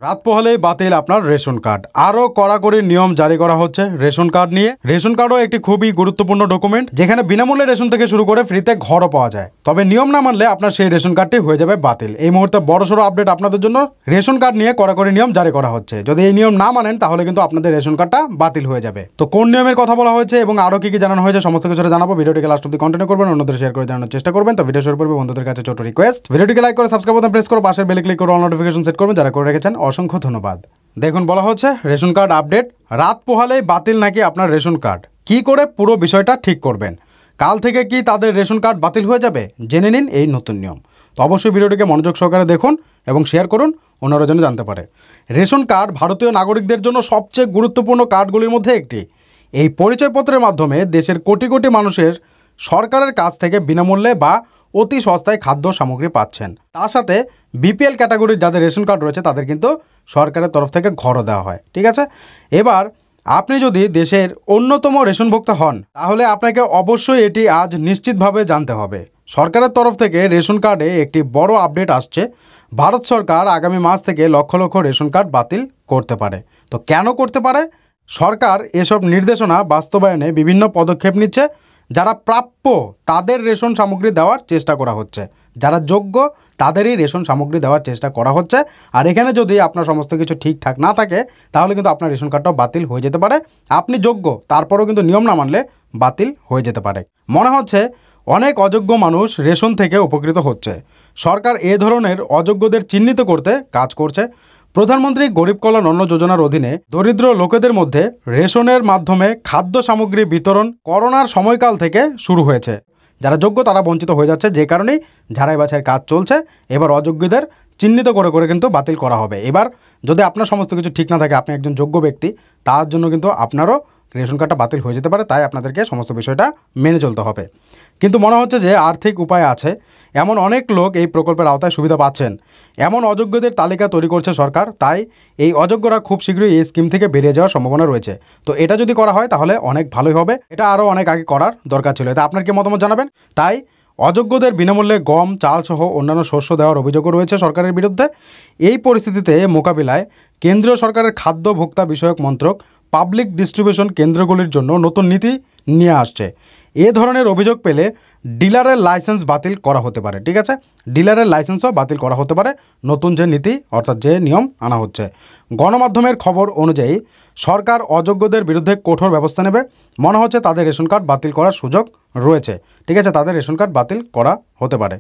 রাত পোহালেই বাতিল আপনার রেশন কার্ড। আরও কড়াকড়ি নিয়ম জারি করা হচ্ছে রেশন কার্ড নিয়ে। রেশন কার্ডও একটি খুবই গুরুত্বপূর্ণ ডকুমেন্ট, যেখানে বিনামূল্যে রেশন থেকে শুরু করে ফ্রিতে ঘরও পাওয়া যায়। তবে নিয়ম না মানলে আপনার সেই রেশন কার্ডটি হয়ে যাবে বাতিল। এই মুহূর্তে বড়সড় আপডেট আপনাদের জন্য। রেশন কার্ড নিয়ে কড়াকড়ি নিয়ম জারি করা হচ্ছে। যদি এই নিয়ম না মানেন তাহলে কিন্তু আপনাদের রেশন কার্ডটা বাতিল হয়ে যাবে। তো কোন নিয়মের কথা বলা হয়েছে এবং আরও কি জানানো হয়েছে সমস্ত কিছু জানাবো। ভিডিওটিকে লাস্ট অব্দি কন্টিনিউ করবেন, অন্যদের শেয়ার করে জানানোর চেষ্টা করবেন। তো ভিডিও শুরু করবে বন্ধুদের কাছে ছোট রিকোয়েস্ট, ভিডিওটিকে লাইক করে সাবস্ক্রাইব বাটন প্রেস করে পাশের বেল ক্লিক করে অল নোটিফিকেশন সেট করবেন যারা করে রেখেছেন। অসংখ্য ধন্যবাদ। দেখুন, বলা হচ্ছে রেশন কার্ড আপডেট। রাত পোহালেই বাতিল নাকি আপনার রেশন কার্ড? কি করে পুরো বিষয়টা ঠিক করবেন? কাল থেকে কি তাদের রেশন কার্ড বাতিল হয়ে যাবে? জেনে নিন এই নতুন নিয়ম। তো অবশ্যই ভিডিওটিকে মনোযোগ সহকারে দেখুন এবং শেয়ার করুন, অন্যরা যেন জানতে পারে। রেশন কার্ড ভারতীয় নাগরিকদের জন্য সবচেয়ে গুরুত্বপূর্ণ কার্ডগুলির মধ্যে একটি। এই পরিচয়পত্রের মাধ্যমে দেশের কোটি কোটি মানুষের সরকারের কাছ থেকে বিনামূল্যে বা অতি সস্তায় খাদ্য সামগ্রী পাচ্ছেন। তার সাথে বিপিএল ক্যাটাগরির যাদের রেশন কার্ড রয়েছে তাদের কিন্তু সরকারের তরফ থেকে ঘরও দেওয়া হয়। ঠিক আছে, এবার আপনি যদি দেশের অন্যতম রেশনভোক্তা হন তাহলে আপনাকে অবশ্যই এটি আজ নিশ্চিতভাবে জানতে হবে। সরকারের তরফ থেকে রেশন কার্ডে একটি বড় আপডেট আসছে। ভারত সরকার আগামী মাস থেকে লক্ষ লক্ষ রেশন কার্ড বাতিল করতে পারে। তো কেন করতে পারে? সরকার এসব নির্দেশনা বাস্তবায়নে বিভিন্ন পদক্ষেপ নিচ্ছে। যারা প্রাপ্য তাদের রেশন সামগ্রী দেওয়ার চেষ্টা করা হচ্ছে, যারা যোগ্য তাদেরই রেশন সামগ্রী দেওয়ার চেষ্টা করা হচ্ছে। আর এখানে যদি আপনার সমস্ত কিছু ঠিকঠাক না থাকে তাহলে কিন্তু আপনার রেশন কার্ডটাও বাতিল হয়ে যেতে পারে। আপনি যোগ্য, তারপরেও কিন্তু নিয়ম না মানলে বাতিল হয়ে যেতে পারে। মনে হচ্ছে অনেক অযোগ্য মানুষ রেশন থেকে উপকৃত হচ্ছে। সরকার এ ধরনের অযোগ্যদের চিহ্নিত করতে কাজ করছে। প্রধানমন্ত্রী গরিব কল্যাণ অন্ন যোজনার অধীনে দরিদ্র লোকেদের মধ্যে রেশনের মাধ্যমে খাদ্য সামগ্রী বিতরণ করোনার সময়কাল থেকে শুরু হয়েছে। যারা যোগ্য তারা বঞ্চিত হয়ে যাচ্ছে, যে কারণেই ঝাড়াই বাছাইয়ের কাজ চলছে। এবার অযোগ্যদের চিহ্নিত করে করে কিন্তু বাতিল করা হবে। এবার যদি আপনার সমস্ত কিছু ঠিক না থাকে, আপনি একজন যোগ্য ব্যক্তি, তার জন্য কিন্তু আপনারও রেশন কার্ডটা বাতিল হয়ে যেতে পারে। তাই আপনাদেরকে সমস্ত বিষয়টা মেনে চলতে হবে। কিন্তু মনে হচ্ছে যে আর্থিক উপায় আছে এমন অনেক লোক এই প্রকল্পের আওতায় সুবিধা পাচ্ছেন। এমন অযোগ্যদের তালিকা তৈরি করছে সরকার। তাই এই অযোগ্যরা খুব শীঘ্রই এই স্কিম থেকে বেরিয়ে যাওয়ার সম্ভাবনা রয়েছে। তো এটা যদি করা হয় তাহলে অনেক ভালোই হবে। এটা আরও অনেক আগে করার দরকার ছিল। এটা আপনার কি মতামত জানাবেন। তাই অযোগ্যদের বিনামূল্যে গম, চাল সহ অন্যান্য শস্য দেওয়ার অভিযোগও রয়েছে সরকারের বিরুদ্ধে। এই পরিস্থিতিতে মোকাবিলায় কেন্দ্রীয় সরকারের খাদ্য ভোক্তা বিষয়ক মন্ত্রক পাবলিক ডিস্ট্রিবিউশন কেন্দ্রগুলির জন্য নতুন নীতি নিয়ে আসছে। এ ধরনের অভিযোগ পেলে ডিলারের লাইসেন্স বাতিল করা হতে পারে। ঠিক আছে, ডিলারের লাইসেন্সও বাতিল করা হতে পারে নতুন যে নীতি অর্থাৎ যে নিয়ম আনা হচ্ছে। গণমাধ্যমের খবর অনুযায়ী সরকার অযোগ্যদের বিরুদ্ধে কঠোর ব্যবস্থা নেবে। মনে হচ্ছে তাদের রেশন কার্ড বাতিল করার সুযোগ রয়েছে। ঠিক আছে, তাদের রেশন কার্ড বাতিল করা হতে পারে।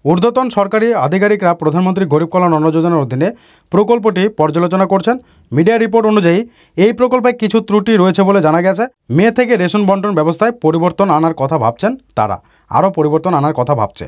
ঊর্ধ্বতন সরকারি আধিকারিকরা প্রধানমন্ত্রী গরিব কল্যাণ অন্ন যোজনার অধীনে প্রকল্পটি পর্যালোচনা করছেন। মিডিয়া রিপোর্ট অনুযায়ী এই প্রকল্পে কিছু ত্রুটি রয়েছে বলে জানা গেছে। মে থেকে রেশন বন্টন ব্যবস্থায় পরিবর্তন আনার কথা ভাবছেন তারা, আরও পরিবর্তন আনার কথা ভাবছে।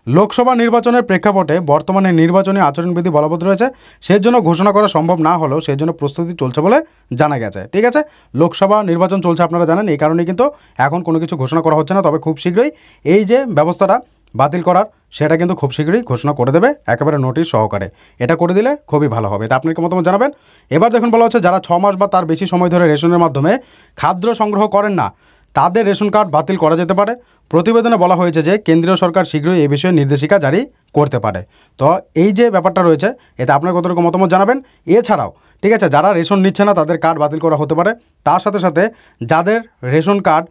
লোকসভা নির্বাচনের প্রেক্ষাপটে বর্তমানে নির্বাচনী আচরণবিধি বলবৎ রয়েছে। সেজন্য ঘোষণা করা সম্ভব না হলেও সেজন্য প্রস্তুতি চলছে বলে জানা গেছে। ঠিক আছে, লোকসভা নির্বাচন চলছে আপনারা জানেন, এই কারণে কিন্তু এখন কোনো কিছু ঘোষণা করা হচ্ছে না। তবে খুব শীঘ্রই এই যে ব্যবস্থাটা বাতিল করার সেটা কিন্তু খুব শীঘ্রই ঘোষণা করে দেবে, একেবারে নোটিশ সহকারে। এটা করে দিলে খুবই ভালো হবে। তা আপনার কি মতামত জানাবেন। এবার দেখুন, বলা হচ্ছে যারা 6 মাস বা তার বেশি সময় ধরে রেশনের মাধ্যমে খাদ্য সংগ্রহ করেন না তাদের রেশন কার্ড বাতিল করা যেতে পারে। প্রতিবেদনে বলা হয়েছে যে কেন্দ্রীয় সরকার শীঘ্রই এই বিষয়ে নির্দেশিকা জারি করতে পারে। তো এই যে ব্যাপারটা রয়েছে এতে আপনার কতটুকু মতামত জানাবেন। এছাড়াও ঠিক আছে, যারা রেশন নিচ্ছে না তাদের কার্ড বাতিল করা হতে পারে। তার সাথে সাথে যাদের রেশন কার্ড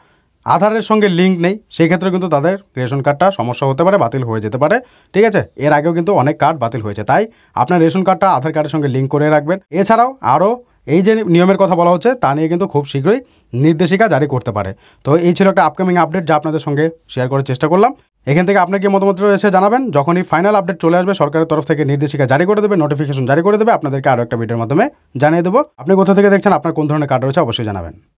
আধারের সঙ্গে লিঙ্ক নেই সেই ক্ষেত্রে কিন্তু তাদের রেশন কার্ডটা সমস্যা হতে পারে, বাতিল হয়ে যেতে পারে। ঠিক আছে, এর আগেও কিন্তু অনেক কার্ড বাতিল হয়েছে। তাই আপনার রেশন কার্ডটা আধার কার্ডের সঙ্গে লিঙ্ক করে রাখবেন। এছাড়াও আরও এই যে নিয়মের কথা বলা হচ্ছে তা নিয়ে কিন্তু খুব শীঘ্রই নির্দেশিকা জারি করতে পারে। তো এই ছিল একটা আপকামিং আপডেট যা আপনাদের সঙ্গে শেয়ার করার চেষ্টা করলাম। এখান থেকে আপনার কি মতামত রয়েছে জানাবেন। যখনই ফাইনাল আপডেট চলে আসবে সরকারের তরফ থেকে নির্দেশিকা জারি করে দেবে, নোটিফিকেশন জারি করে দেবে, আপনাদেরকে আরও একটা ভিডিওর মাধ্যমে জানিয়ে দেবো। আপনি কোথা থেকে দেখছেন, আপনার কোন ধরনের কার্ড রয়েছে অবশ্যই জানাবেন।